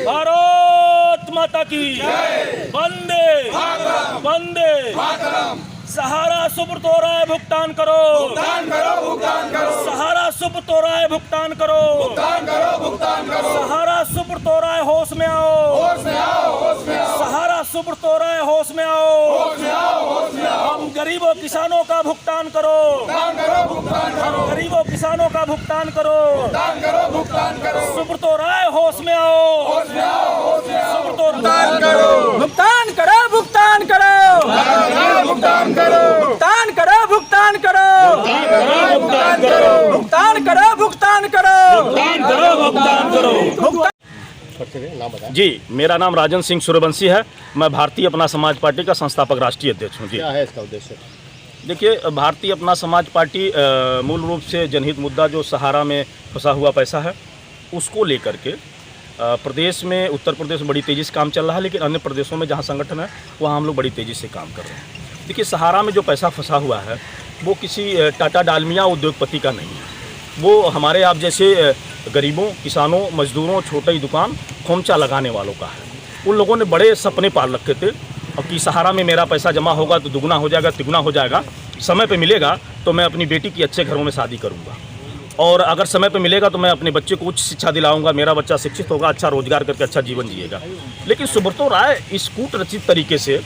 भारत माता की वंदे वंदे। सहारा सुब्रत हो रहा है, भुगतान करो, भुगतान करो, भुगतान करो। सहारा सुब्रत हो रहा है, भुगतान करो, भुगतान करो, भुगतान करो। सहारा सुब्रत हो रहा है, होश में आओ, होश में आओ, होश में आओ। सहारा सुब्रत हो रहा है, होश में आओ, होश में आओ, होश में आओ। हम गरीबों किसानों का भुगतान करो, भुगतान करो, भुगतान करो। गरीबों किसानों का भुगतान करो, भुगतान करो, भुगतान करो। सुब्रत हो रहा है, होश में आओ, होश में आओ, होश में आओ। सुब्रत हो रहा है, भुगतान करो, भुगतान करो, भुगतान करो, भुगतान करो, भुगतान करो, भुगतान करो, भुगतान करो, भुगतान करो, भुगतान करो, भुगतान करो, भुगतान करो। जी, मेरा नाम राजन सिंह सूर्यवंशी है। मैं भारतीय अपना समाज पार्टी का संस्थापक राष्ट्रीय अध्यक्ष हूँ। जी, क्या है इसका उद्देश्य? देखिए, भारतीय अपना समाज पार्टी मूल रूप से जनहित मुद्दा जो सहारा में फंसा हुआ पैसा है उसको लेकर के प्रदेश में, उत्तर प्रदेश में बड़ी तेज़ी से काम चल रहा है, लेकिन अन्य प्रदेशों में जहाँ संगठन है वहाँ हम लोग बड़ी तेज़ी से काम कर रहे हैं। देखिए, सहारा में जो पैसा फंसा हुआ है वो किसी टाटा डालमिया उद्योगपति का नहीं है, वो हमारे आप जैसे गरीबों, किसानों, मजदूरों, छोटी दुकान, खोमचा लगाने वालों का है। उन लोगों ने बड़े सपने पाल रखे थे और कि सहारा में मेरा पैसा जमा होगा तो दुगना हो जाएगा, तिगुना हो जाएगा, समय पे मिलेगा तो मैं अपनी बेटी की अच्छे घरों में शादी करूँगा, और अगर समय पे मिलेगा तो मैं अपने बच्चे को उच्च शिक्षा दिलाऊंगा, मेरा बच्चा शिक्षित होगा, अच्छा रोजगार करके अच्छा जीवन जिएगा। लेकिन सुब्रत राय इस कूट रचित तरीके से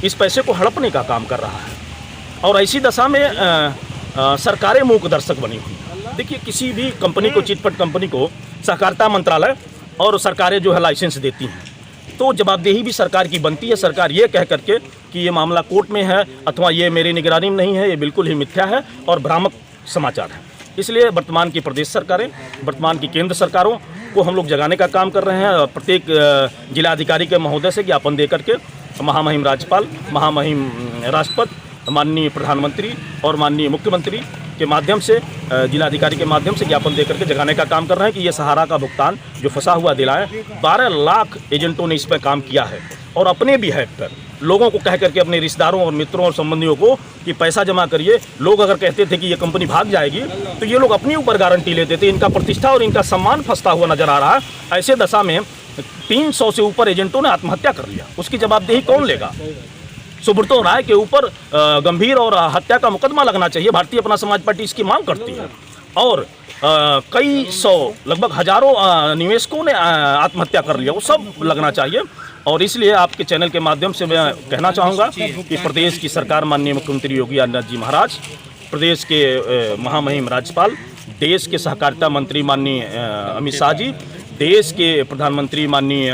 इस पैसे को हड़पने का काम कर रहा है और ऐसी दशा में सरकारें मूक दर्शक बनी हुई। देखिए, किसी भी कंपनी को, चिटफंड कंपनी को सहकारिता मंत्रालय और सरकारें जो है लाइसेंस देती हैं तो जवाबदेही भी सरकार की बनती है। सरकार ये कह करके कि ये मामला कोर्ट में है अथवा ये मेरी निगरानी में नहीं है, ये बिल्कुल ही मिथ्या है और भ्रामक समाचार है। इसलिए वर्तमान की प्रदेश सरकारें, वर्तमान की केंद्र सरकारों को हम लोग जगाने का काम कर रहे हैं। प्रत्येक जिलाधिकारी के महोदय से ज्ञापन दे करके महामहिम राज्यपाल, महामहिम राष्ट्रपति, माननीय प्रधानमंत्री और माननीय मुख्यमंत्री के माध्यम से, जिलाधिकारी के माध्यम से ज्ञापन देकर के जगाने का काम कर रहे हैं कि ये सहारा का भुगतान जो फंसा हुआ दिलाएं। 12 लाख एजेंटों ने इस पर काम किया है और अपने भी हैक कर लोगों को कह करके, अपने रिश्तेदारों और मित्रों और संबंधियों को कि पैसा जमा करिए। लोग अगर कहते थे कि ये कंपनी भाग जाएगी तो ये लोग अपने ऊपर गारंटी लेते थे। इनका प्रतिष्ठा और इनका सम्मान फंसता हुआ नजर आ रहा है। ऐसे दशा में 300 से ऊपर एजेंटों ने आत्महत्या कर लिया, उसकी जवाबदेही कौन लेगा? सुब्रत राय के ऊपर गंभीर और हत्या का मुकदमा लगना चाहिए। भारतीय अपना समाज पार्टी इसकी मांग करती है और कई सौ, लगभग हजारों निवेशकों ने आत्महत्या कर लिया, वो सब लगना चाहिए। और इसलिए आपके चैनल के माध्यम से मैं कहना चाहूँगा कि प्रदेश की सरकार, माननीय मुख्यमंत्री योगी आदित्यनाथ जी महाराज, प्रदेश के महामहिम राज्यपाल, देश के सहकारिता मंत्री माननीय अमित शाह जी, देश के प्रधानमंत्री माननीय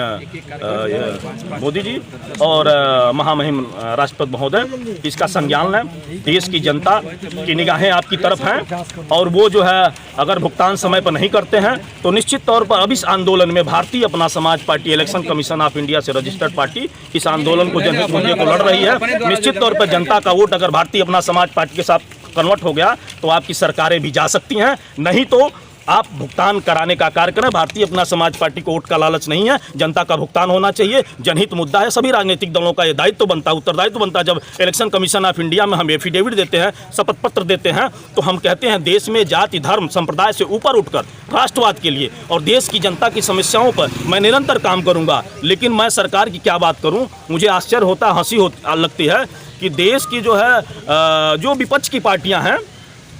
मोदी जी और महामहिम राष्ट्रपति महोदय इसका संज्ञान लें। देश की जनता की निगाहें आपकी तरफ हैं और वो जो है अगर भुगतान समय पर नहीं करते हैं तो निश्चित तौर पर अब इस आंदोलन में भारतीय अपना समाज party, election commission of India से रजिस्टर्ड पार्टी, इस आंदोलन को, जनहित मुद्दे को लड़ रही है। निश्चित तौर पर जनता का वोट अगर भारतीय अपना समाज पार्टी के साथ कन्वर्ट हो गया तो आपकी सरकारें भी जा सकती हैं, नहीं तो आप भुगतान कराने का कार्य करें। भारतीय अपना समाज पार्टी को वोट का लालच नहीं है, जनता का भुगतान होना चाहिए, जनहित मुद्दा है। सभी राजनीतिक दलों का ये दायित्व बनता है, उत्तरदायित्व बनता है। जब इलेक्शन कमीशन ऑफ इंडिया में हम एफिडेविट देते हैं, शपथ पत्र देते हैं, तो हम कहते हैं देश में जाति, धर्म, संप्रदाय से ऊपर उठकर राष्ट्रवाद के लिए और देश की जनता की समस्याओं पर मैं निरंतर काम करूँगा। लेकिन मैं सरकार की क्या बात करूँ, मुझे आश्चर्य होता, हंसी लगती है कि देश की जो है जो विपक्ष की पार्टियाँ हैं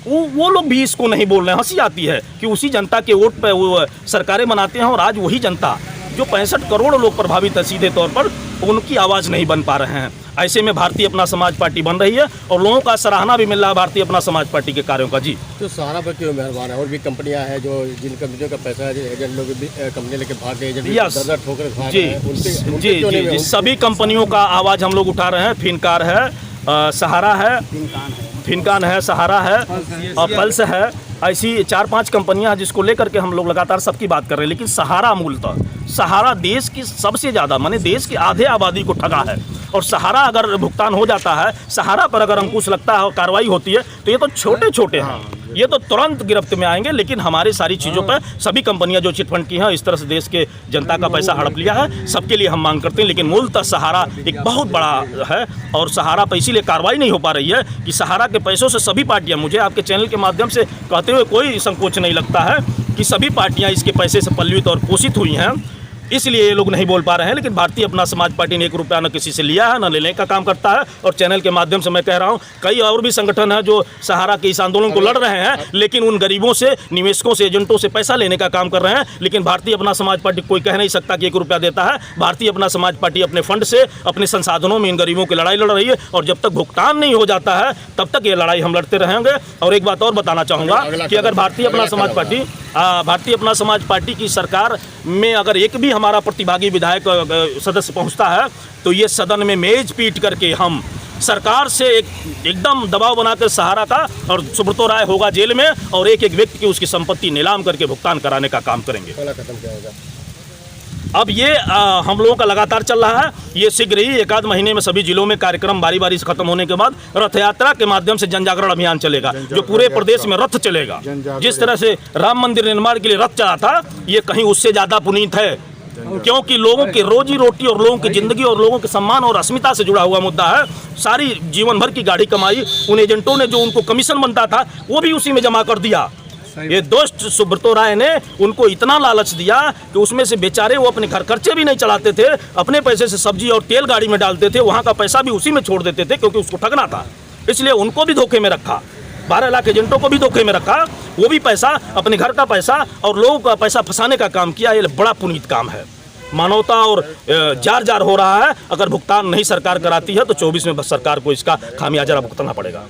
वो लोग भी इसको नहीं बोल रहे हैं। हंसी आती है कि उसी जनता के वोट पे वो सरकारें बनाते हैं और आज वही जनता जो 65 करोड़ लोग प्रभावित है सीधे तौर पर, उनकी आवाज़ नहीं बन पा रहे हैं। ऐसे में भारतीय अपना समाज पार्टी बन रही है और लोगों का सराहना भी मिल रहा है भारतीय अपना समाज पार्टी के कार्यों का। जी, तो सहारा पर क्यों मेहरबान है? और भी कंपनियां हैं जो जिन कंपनियों का पैसा है, एजेंट लोग भी कंपनी लेके भाग गए, एजेंट ठोकर खा रहे हैं, जी जी जी, सभी कंपनियों का आवाज़ हम लोग उठा रहे हैं। फिनकार है, सहारा है, फिनकान है, सहारा है और पल्स है। ऐसी 4-5 कंपनियां जिसको लेकर के हम लोग लगातार सबकी बात कर रहे हैं। लेकिन सहारा मूलतः, सहारा देश की सबसे ज़्यादा, माने देश की आधे आबादी को ठगा है। और सहारा अगर भुगतान हो जाता है, सहारा पर अगर अंकुश लगता है और कार्रवाई होती है तो ये तो छोटे छोटे हैं, ये तो तुरंत गिरफ्त में आएंगे। लेकिन हमारे सारी चीज़ों पर सभी कंपनियां जो चिटफंड की हैं, इस तरह से देश के जनता का पैसा हड़प लिया है, सबके लिए हम मांग करते हैं। लेकिन मूलतः सहारा एक बहुत बड़ा है और सहारा पर इसीलिए कार्रवाई नहीं हो पा रही है कि सहारा के पैसों से सभी पार्टियां, मुझे आपके चैनल के माध्यम से कहते हुए कोई संकोच नहीं लगता है कि सभी पार्टियां इसके पैसे से पल्वित और पोषित हुई हैं, इसलिए ये लोग नहीं बोल पा रहे हैं। लेकिन भारतीय अपना समाज पार्टी ने 1 रुपया न किसी से लिया है, न लेने का काम करता है। और चैनल के माध्यम से मैं कह रहा हूँ, कई और भी संगठन हैं जो सहारा के इस आंदोलन को लड़ रहे हैं, लेकिन उन गरीबों से, निवेशकों से, एजेंटों से पैसा लेने का काम कर रहे हैं। लेकिन भारतीय अपना समाज पार्टी कोई कह नहीं सकता कि 1 रुपया देता है। भारतीय अपना समाज पार्टी अपने फंड से, अपने संसाधनों में इन गरीबों की लड़ाई लड़ रही है, और जब तक भुगतान नहीं हो जाता है तब तक ये लड़ाई हम लड़ते रहेंगे। और एक बात और बताना चाहूँगा कि अगर भारतीय अपना समाज पार्टी की सरकार में अगर एक भी हमारा प्रतिभागी विधायक सदस्य पहुंचता है, तो ये सदन में मेज पीट करके हम सरकार से एकदम दबाव बनाकर सहारा का और सुब्रतो राय होगा जेल में, और एक एक व्यक्ति की उसकी संपत्ति नीलाम करके भुगतान कराने का काम करेंगे। अब ये हम लोगों का लगातार चल रहा है। ये शीघ्र ही 1 आध महीने में सभी जिलों में कार्यक्रम बारी बारी से खत्म होने के बाद रथ यात्रा के माध्यम से जन जागरण अभियान चलेगा, जो पूरे प्रदेश में रथ चलेगा। जिस तरह से राम मंदिर निर्माण के लिए रथ चला था, ये कहीं उससे ज़्यादा पुनीत है, क्योंकि लोगों की रोजी रोटी और लोगों की ज़िंदगी और लोगों के सम्मान और अस्मिता से जुड़ा हुआ मुद्दा है। सारी जीवन भर की गाढ़ी कमाई उन एजेंटों ने, जो उनको कमीशन बनता था, वो भी उसी में जमा कर दिया। ये दोस्त सुब्रतो राय ने उनको इतना लालच दिया कि उसमें से बेचारे वो अपने घर खर्चे भी नहीं चलाते थे, अपने पैसे से सब्जी और तेल गाड़ी में डालते थे, वहाँ का पैसा भी उसी में छोड़ देते थे, क्योंकि उसको ठगना था। इसलिए उनको भी धोखे में रखा, 12 लाख एजेंटों को भी धोखे में रखा, वो भी पैसा, अपने घर का पैसा और लोगों का पैसा फंसाने का काम किया। ये बड़ा पुनीत काम है, मानवता और जार जार हो रहा है। अगर भुगतान नहीं सरकार कराती है तो 24 में सरकार को इसका खामियाजा भुगतना पड़ेगा।